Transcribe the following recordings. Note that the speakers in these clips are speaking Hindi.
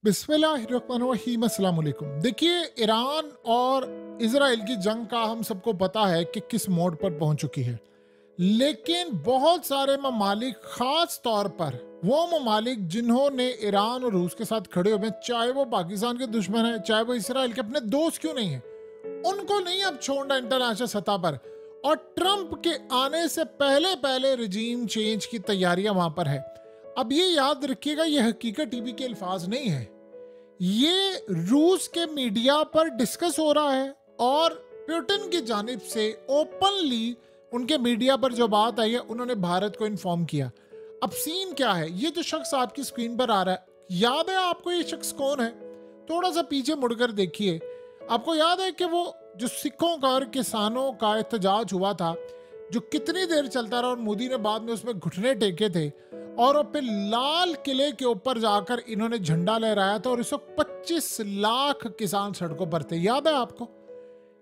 बिस्मिल्लाहिर्रहमानिर्रहीम अस्सलाम वालेकुम। देखिए, ईरान और इजराइल की जंग का हम सबको पता है कि किस मोड़ पर पहुंच चुकी है। लेकिन बहुत सारे ममालिक, खास तौर पर वो ममालिक जिन्होंने ईरान और रूस के साथ खड़े हुए हैं, चाहे वो पाकिस्तान के दुश्मन है, चाहे वो इसराइल के अपने दोस्त क्यों नहीं है, उनको नहीं अब छोड़ना इंटरनेशनल सतह पर। और ट्रंप के आने से पहले पहले रिजीम चेंज की तैयारियां वहां पर है। अब ये याद रखिएगा, ये हकीकत टीवी के अल्फाज नहीं है, ये रूस के मीडिया पर डिस्कस हो रहा है। और पुतिन की जानिब से ओपनली उनके मीडिया पर जो बात आई है, उन्होंने भारत को इन्फॉर्म किया। अब सीन क्या है, ये जो शख्स आपकी स्क्रीन पर आ रहा है, याद है आपको ये शख्स कौन है? थोड़ा सा पीछे मुड़कर देखिए। आपको याद है कि वो जो सिखों का और किसानों का एहतजाज हुआ था, जो कितनी देर चलता रहा और मोदी ने बाद में उसमें घुटने टेके थे, और फिर लाल किले के ऊपर जाकर इन्होंने झंडा लहराया था, और इस वक्त 25 लाख किसान सड़कों पर थे। याद है आपको?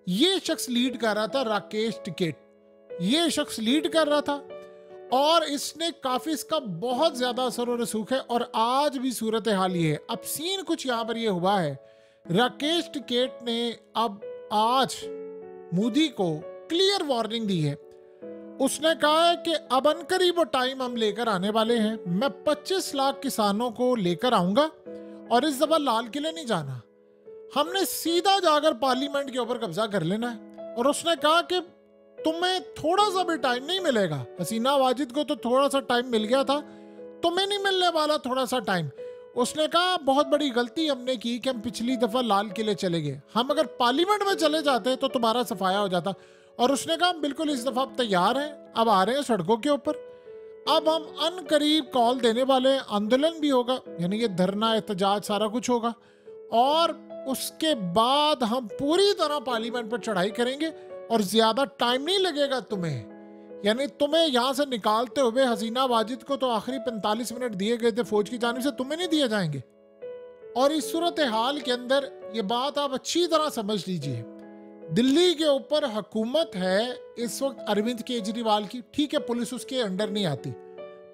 ये शख्स लीड कर रहा था, राकेश टिकैत। ये शख्स लीड कर रहा था और इसने काफी, इसका बहुत ज्यादा असर और रसूख है। और आज भी सूरत हाल ये है। अब सीन कुछ यहां पर ये हुआ है, राकेश टिकैत ने अब आज मोदी को क्लियर वार्निंग दी है। उसने कहा है कि अब अनकरीब वो टाइम हम लेकर आने वाले हैं, मैं 25 लाख किसानों को लेकर आऊंगा और इस दफा लाल किले नहीं जाना, हमने सीधा जाकर पार्लियामेंट के ऊपर कब्जा कर लेना है। और उसने कहा कि तुम्हें थोड़ा सा भी टाइम नहीं मिलेगा। हसीना वाजिद को तो थोड़ा सा टाइम मिल गया था, तुम्हें नहीं मिलने वाला थोड़ा सा टाइम। उसने कहा बहुत बड़ी गलती हमने की कि हम पिछली दफा लाल किले चले गए, हम अगर पार्लियामेंट में चले जाते तो तुम्हारा सफाया हो जाता। और उसने कहा बिल्कुल इस दफा तैयार हैं, अब आ रहे हैं सड़कों के ऊपर। अब हम अनकरीब कॉल देने वाले हैं, आंदोलन भी होगा, यानी ये धरना एहतजाज सारा कुछ होगा। और उसके बाद हम पूरी तरह पार्लियामेंट पर चढ़ाई करेंगे और ज्यादा टाइम नहीं लगेगा तुम्हें, यानी तुम्हें यहां से निकालते हुए हसीना वाजिद को तो आखिरी 45 मिनट दिए गए थे फौज की जानिब से, तुम्हें नहीं दिए जाएंगे। और इस सूरत हाल के अंदर ये बात आप अच्छी तरह समझ लीजिए, दिल्ली के ऊपर हुकूमत है इस वक्त अरविंद केजरीवाल की, ठीक है, पुलिस उसके अंडर नहीं आती।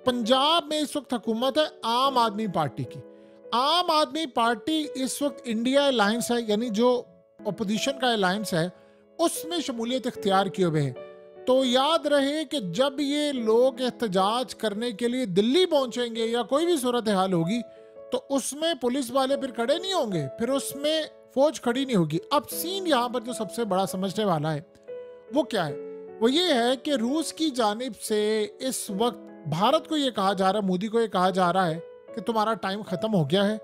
पंजाब में इस वक्त हुकूमत है आम आदमी पार्टी की। आम आदमी पार्टी इस वक्त इंडिया अलायंस है, यानी जो अपोजिशन का अलायंस है, उसमें शमूलियत इख्तियार किए हुए है। तो याद रहे कि जब ये लोग एहतजाज करने के लिए दिल्ली पहुंचेंगे या कोई भी सूरत हाल होगी, तो उसमें पुलिस वाले फिर खड़े नहीं होंगे, फिर उसमें फौज खड़ी नहीं होगी। अब सीन यहाँ पर जो सबसे बड़ा समझने वाला है वो क्या है, वो ये है कि रूस की जानिब से इस वक्त भारत को ये कहा जा रहा है, मोदी को ये कहा जा रहा है कि तुम्हारा टाइम खत्म हो गया है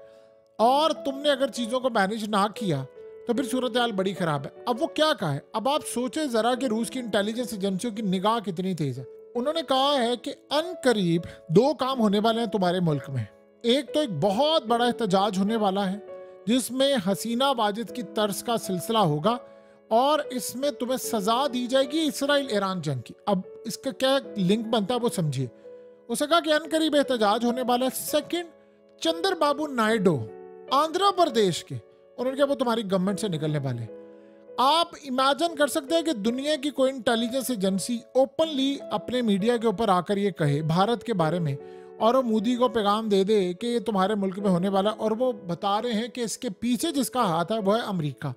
और तुमने अगर चीजों को मैनेज ना किया तो फिर सूरत हाल बड़ी खराब है। अब वो क्या कहा है, अब आप सोचे जरा कि रूस की इंटेलिजेंस एजेंसियों की निगाह कितनी तेज है। उन्होंने कहा है कि अनकरीब दो काम होने वाले हैं तुम्हारे मुल्क में। एक तो एक बहुत बड़ा एहतजाज होने वाला है जिसमें हसीना वाजिद की तर्ज का सिलसिला होगा और इसमें तुम्हें सजा दी जाएगी इसराइल ईरान जंग की। अब इसका क्या लिंक बनता है वो समझिए। उसने कहा कि अनकरीब एहतजाज होने वाला है। सेकंड, चंद्रबाबू नायडू आंध्र प्रदेश के, उन्होंने कहा वो तुम्हारी गवर्नमेंट से निकलने वाले। आप इमेजिन कर सकते हैं कि दुनिया की कोई इंटेलिजेंस एजेंसी ओपनली अपने मीडिया के ऊपर आकर ये कहे भारत के बारे में, और वो मोदी को पैगाम दे दे कि ये तुम्हारे मुल्क में होने वाला, और वो बता रहे हैं कि इसके पीछे जिसका हाथ है वो है अमेरिका।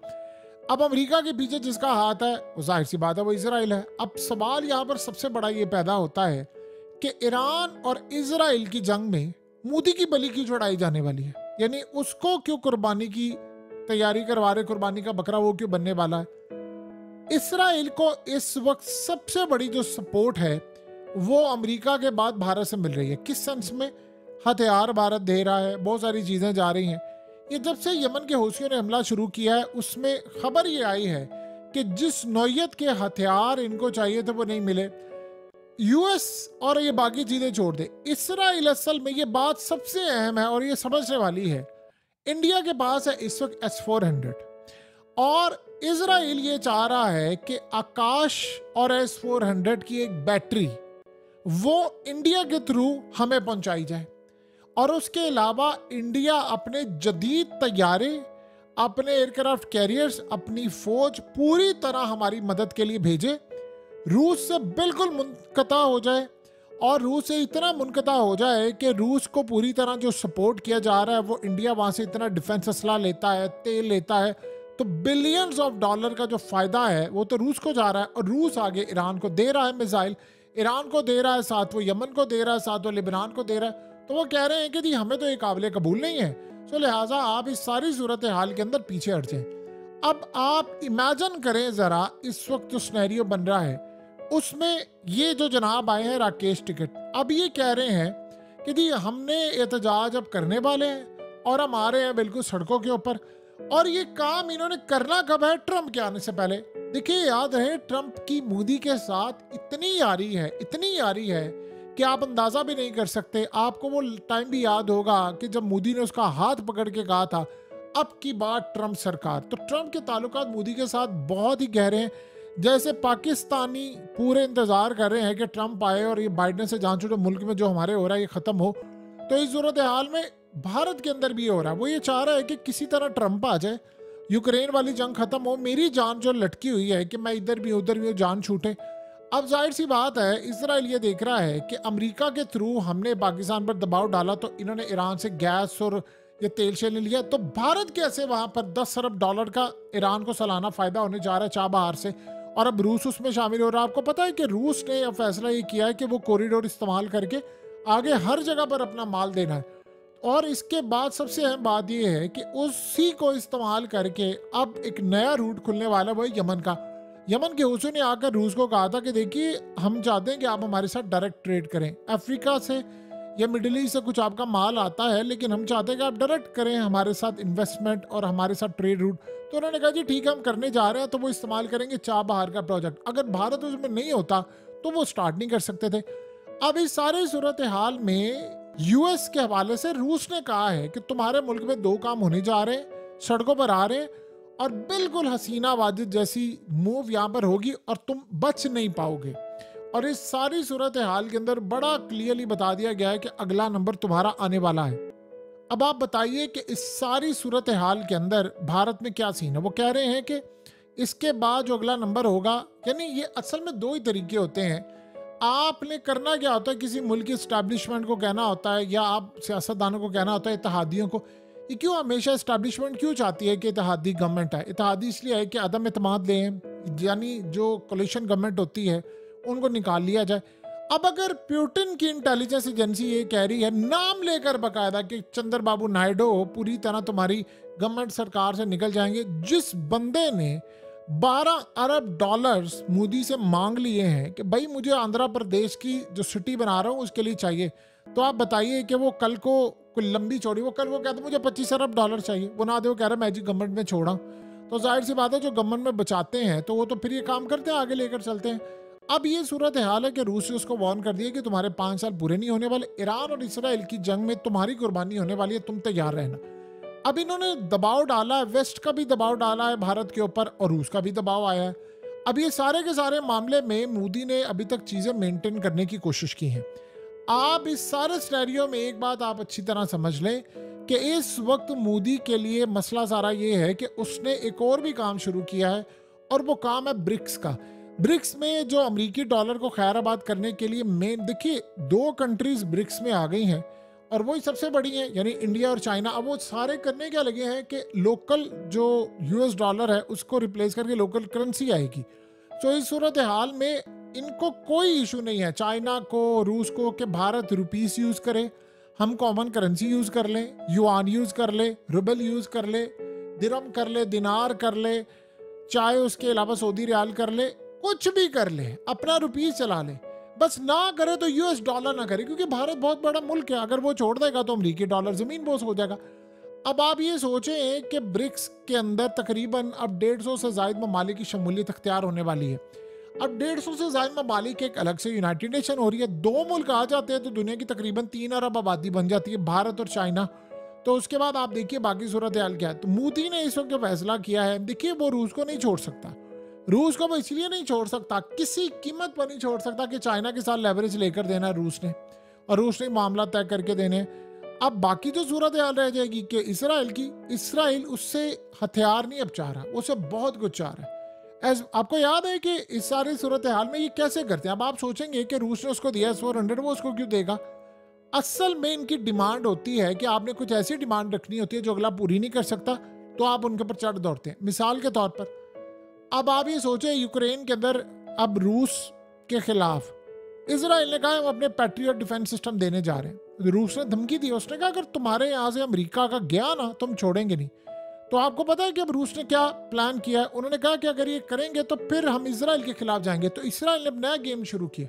अब अमेरिका के पीछे जिसका हाथ है वो जाहिर सी बात है वो इसराइल है। अब सवाल यहाँ पर सबसे बड़ा ये पैदा होता है कि ईरान और इसराइल की जंग में मोदी की बलि क्यों चढ़ाई जाने वाली है, यानी उसको क्यों कुर्बानी की तैयारी करवा रहे, कुर्बानी का बकरा वो क्यों बनने वाला है। इसराइल को इस वक्त सबसे बड़ी जो सपोर्ट है वो अमेरिका के बाद भारत से मिल रही है। किस सेंस में? हथियार भारत दे रहा है, बहुत सारी चीजें जा रही हैं। ये जब से यमन के हौसियों ने हमला शुरू किया है उसमें खबर ये आई है कि जिस नौयत के हथियार इनको चाहिए थे वो नहीं मिले। यूएस और ये बाकी चीजें छोड़ दे, इसराइल असल में ये बात सबसे अहम है और ये समझने वाली है, इंडिया के पास है इस वक्त S-400 और इसराइल ये चाह रहा है कि आकाश और S-400 की एक बैटरी वो इंडिया के थ्रू हमें पहुंचाई जाए। और उसके अलावा इंडिया अपने जदीद तैयारे, अपने एयरक्राफ्ट कैरियर्स, अपनी फौज पूरी तरह हमारी मदद के लिए भेजे, रूस से बिल्कुल मुनक़ता हो जाए और रूस से इतना मुनक़ता हो जाए कि रूस को पूरी तरह जो सपोर्ट किया जा रहा है, वो इंडिया वहाँ से इतना डिफेंस असला लेता है, तेल लेता है, तो बिलियंस ऑफ डॉलर का जो फ़ायदा है वो तो रूस को जा रहा है। और रूस आगे ईरान को दे रहा है मिसाइल, ईरान को दे रहा है, साथ वो यमन को दे रहा है, साथ वो लिबनान को दे रहा है। तो वो कह रहे हैं कि जी हमें तो ये काबिल कबूल नहीं है, तो लिहाजा आप इस सारी सूरत हाल के अंदर पीछे हट जाएं। अब आप इमेजिन करें ज़रा, इस वक्त जो सिनेरियो बन रहा है उसमें ये जो जनाब आए हैं राकेश टिकैत, अब ये कह रहे हैं कि जी हमने एहतजाज अब करने वाले हैं और हम आ रहे हैं बिल्कुल सड़कों के ऊपर। और ये काम इन्होंने करना कब है? ट्रंप के आने से पहले। देखिए, याद रहे ट्रंप की मोदी के साथ इतनी यारी है, इतनी यारी है कि आप अंदाज़ा भी नहीं कर सकते। आपको वो टाइम भी याद होगा कि जब मोदी ने उसका हाथ पकड़ के कहा था अब की बात ट्रंप सरकार। तो ट्रंप के ताल्लुकात मोदी के साथ बहुत ही गहरे हैं। जैसे पाकिस्तानी पूरे इंतज़ार कर रहे हैं कि ट्रंप आए और ये बाइडन से जान छूटे, मुल्क में जो हमारे हो रहा है ये ख़त्म हो। तो इस सूरत हाल में भारत के अंदर भी हो रहा है। वो ये चाह रहा है कि किसी तरह ट्रंप आ जाए, यूक्रेन वाली जंग ख़त्म हो, मेरी जान जो लटकी हुई है कि मैं इधर भी उधर भी जान छूटे। अब जाहिर सी बात है, इसराइल ये देख रहा है कि अमेरिका के थ्रू हमने पाकिस्तान पर दबाव डाला तो इन्होंने ईरान से गैस और ये तेल शेल लिया, तो भारत कैसे वहाँ पर 10 अरब डॉलर का ईरान को सालाना फ़ायदा होने जा रहा है चाबहार से। और अब रूस उसमें शामिल हो रहा है। आपको पता है कि रूस ने अब फैसला ये किया है कि वो कॉरिडोर इस्तेमाल करके आगे हर जगह पर अपना माल देना है। और इसके बाद सबसे अहम बात यह है कि उसी को इस्तेमाल करके अब एक नया रूट खुलने वाला है, वो यमन का। यमन के हुसैन ने आकर रूस को कहा था कि देखिए हम चाहते हैं कि आप हमारे साथ डायरेक्ट ट्रेड करें, अफ्रीका से या मिडिल ईस्ट से कुछ आपका माल आता है, लेकिन हम चाहते हैं कि आप डायरेक्ट करें हमारे साथ इन्वेस्टमेंट और हमारे साथ ट्रेड रूट। तो उन्होंने कहा जी ठीक है हम करने जा रहे हैं। तो वो इस्तेमाल करेंगे चाबहार का प्रोजेक्ट। अगर भारत उसमें नहीं होता तो वो स्टार्ट नहीं कर सकते थे। अब इस सारे सूरत हाल में यूएस के हवाले से रूस ने कहा है कि तुम्हारे मुल्क में 2 काम होने जा रहे हैं, सड़कों पर आ रहे हैं और बिल्कुल हसीना वाजिद जैसी मूव यहाँ पर होगी और तुम बच नहीं पाओगे। और इस सारी सूरत हाल के अंदर बड़ा क्लियरली बता दिया गया है कि अगला नंबर तुम्हारा आने वाला है। अब आप बताइए कि इस सारी सूरत हाल के अंदर भारत में क्या सीन है। वो कह रहे हैं कि इसके बाद जो अगला नंबर होगा, यानी ये असल में 2 ही तरीके होते हैं। आपने करना क्या होता है, किसी मुल्क की इस्टेब्लिशमेंट को कहना होता है या आप सियासतदानों को कहना होता है, इत्तेहादियों को। ये क्यों हमेशा इस्टेब्लिशमेंट क्यों चाहती है कि इत्तेहादी गवर्नमेंट है? इत्तेहादी इसलिए है कि अदम एतमाद लें, यानी जो कोलिशन गवर्नमेंट होती है उनको निकाल लिया जाए। अब अगर पुतिन की इंटेलिजेंस एजेंसी ये कह रही है नाम लेकर बकायदा कि चंद्रबाबू नायडू पूरी तरह तुम्हारी गवर्नमेंट सरकार से निकल जाएंगे, जिस बंदे ने 12 अरब डॉलर्स मोदी से मांग लिए हैं कि भाई मुझे आंध्र प्रदेश की जो सिटी बना रहा हूँ उसके लिए चाहिए, तो आप बताइए कि वो कल को कोई लंबी चौड़ी, वो कल वो कहता मुझे 25 अरब डॉलर चाहिए, वो ना दे, वो कह रहा मैं जी गवर्नमेंट में छोड़ा। तो जाहिर सी बात है जो गवर्नमेंट में बचाते हैं तो वो तो फिर ये काम करते हैं, आगे लेकर चलते हैं। अब ये सूरत हाल है कि रूस ने उसको वार्न कर दिया कि तुम्हारे 5 साल पूरे नहीं होने वाले, ईरान और इसराइल की जंग में तुम्हारी कुर्बानी होने वाली है, तुम तैयार रहना। अब इन्होंने दबाव डाला है, वेस्ट का भी दबाव डाला है भारत के ऊपर और रूस का भी दबाव आया है। अब ये सारे के सारे मामले में मोदी ने अभी तक चीज़ें मेंटेन करने की कोशिश की हैं। आप इस सारे सिनेरियो में एक बात आप अच्छी तरह समझ लें कि इस वक्त मोदी के लिए मसला सारा ये है कि उसने एक और भी काम शुरू किया है और वो काम है ब्रिक्स का। ब्रिक्स में जो अमरीकी डॉलर को खैराबाद करने के लिए मेन, देखिए 2 कंट्रीज ब्रिक्स में आ गई हैं और वही सबसे बड़ी हैं, यानी इंडिया और चाइना। अब वो सारे करने क्या लगे हैं कि लोकल जो यूएस डॉलर है उसको रिप्लेस करके लोकल करेंसी आएगी। तो इस सूरत हाल में इनको कोई इशू नहीं है, चाइना को, रूस को, कि भारत रुपीस यूज़ करे, हम कॉमन करेंसी यूज़ कर लें, युआन यूज़ कर ले, रुबल यूज़ कर ले, दिरहम कर ले, दिनार कर ले, चाहे उसके अलावा सऊदी रियाल कर ले, कुछ भी कर ले, अपना रुपीस चला ले, बस ना करे तो यूएस डॉलर ना करे, क्योंकि भारत बहुत बड़ा मुल्क है। अगर वो छोड़ देगा तो अमरीकी डॉलर ज़मीन बोस हो जाएगा। अब आप ये सोचें कि ब्रिक्स के अंदर तकरीबन अब 150 से ज़ायद ममालिक की शमूलियत अख्तियार होने वाली है। अब 150 से ज़ायद ममालिक एक अलग से यूनाइटेड नेशन हो रही है। 2 मुल्क आ जाते हैं तो दुनिया की तकरीबन 3 अरब आबादी बन जाती है, भारत और चाइना। तो उसके बाद आप देखिए बाकी सूरत हाल क्या है। तो मोदी ने इस वक्त जो फैसला किया है, देखिए वो रूस को नहीं छोड़ सकता। रूस को वो इसलिए नहीं छोड़ सकता, किसी कीमत पर नहीं छोड़ सकता कि चाइना के साथ लेवरेज लेकर देना है रूस ने, और रूस ने मामला तय करके देने। अब बाकी जो सूरत हाल रह जाएगी कि इसराइल की, इसराइल उससे हथियार नहीं अब चाह रहा, उससे बहुत कुछ चाह रहा है। आपको याद है कि इस सारी सूरत हाल में ये कैसे करते हैं? अब आप सोचेंगे कि रूस ने उसको दिया S-400, वो उसको क्यों देगा? असल में इनकी डिमांड होती है कि आपने कुछ ऐसी डिमांड रखनी होती है जो अगला पूरी नहीं कर सकता, तो आप उनके ऊपर चढ़ दौड़ते हैं। मिसाल के तौर पर अब आप ये सोचें, यूक्रेन के अंदर अब रूस के खिलाफ इजराइल ने कहा हम अपने पैट्रियट डिफेंस सिस्टम देने जा रहे हैं। रूस ने धमकी दी, उसने कहा अगर तुम्हारे यहाँ से अमेरिका का गया ना तो हम छोड़ेंगे नहीं। तो आपको पता है कि अब रूस ने क्या प्लान किया है? उन्होंने कहा कि अगर ये करेंगे तो फिर हम इजराइल के खिलाफ जाएंगे। तो इजराइल ने नया गेम शुरू किया,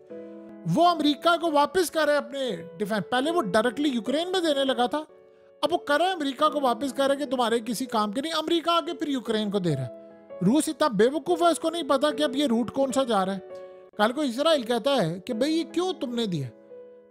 वो अमेरिका को वापस कर रहे हैं अपने डिफेंस। पहले वो डायरेक्टली यूक्रेन में देने लगा था, अब वो कर रहे हैं अमेरिका को वापस कर रहे हैं कि तुम्हारे किसी काम के नहीं। अमेरिका आगे फिर यूक्रेन को दे रहा है। रूस इतना बेवकूफ है, उसको नहीं पता कि अब ये रूट कौन सा जा रहा है। कल को इजराइल कहता है कि भाई ये क्यों तुमने दिया,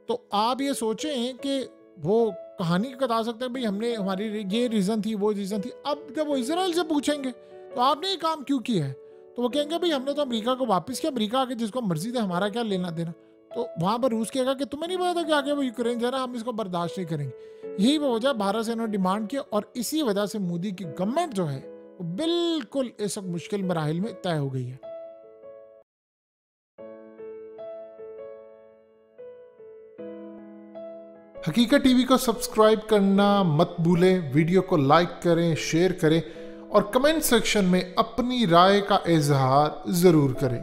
तो आप ये सोचें कि वो कहानी बता सकते हैं भाई हमने, हमारी ये रीज़न थी, वो रीज़न थी। अब जब वो इजराइल से पूछेंगे तो आपने ये काम क्यों किया है, तो वो कहेंगे भाई हमने तो अमेरिका को वापस किया, अमेरिका आगे जिसको मर्जी थे, हमारा क्या लेना देना। तो वहाँ पर रूस कहेगा कि तुम्हें नहीं पता था कि आगे वो यूक्रेन जा रहा है, हम इसको बर्दाश्त नहीं करेंगे। यही वो वजह भारत से उन्होंने डिमांड किया, और इसी वजह से मोदी की गवर्नमेंट जो है वो बिल्कुल इस वक्त मुश्किल मराहिल में तय हो गई है। हकीकत टीवी को सब्सक्राइब करना मत भूलें, वीडियो को लाइक करें, शेयर करें और कमेंट सेक्शन में अपनी राय का इजहार ज़रूर करें।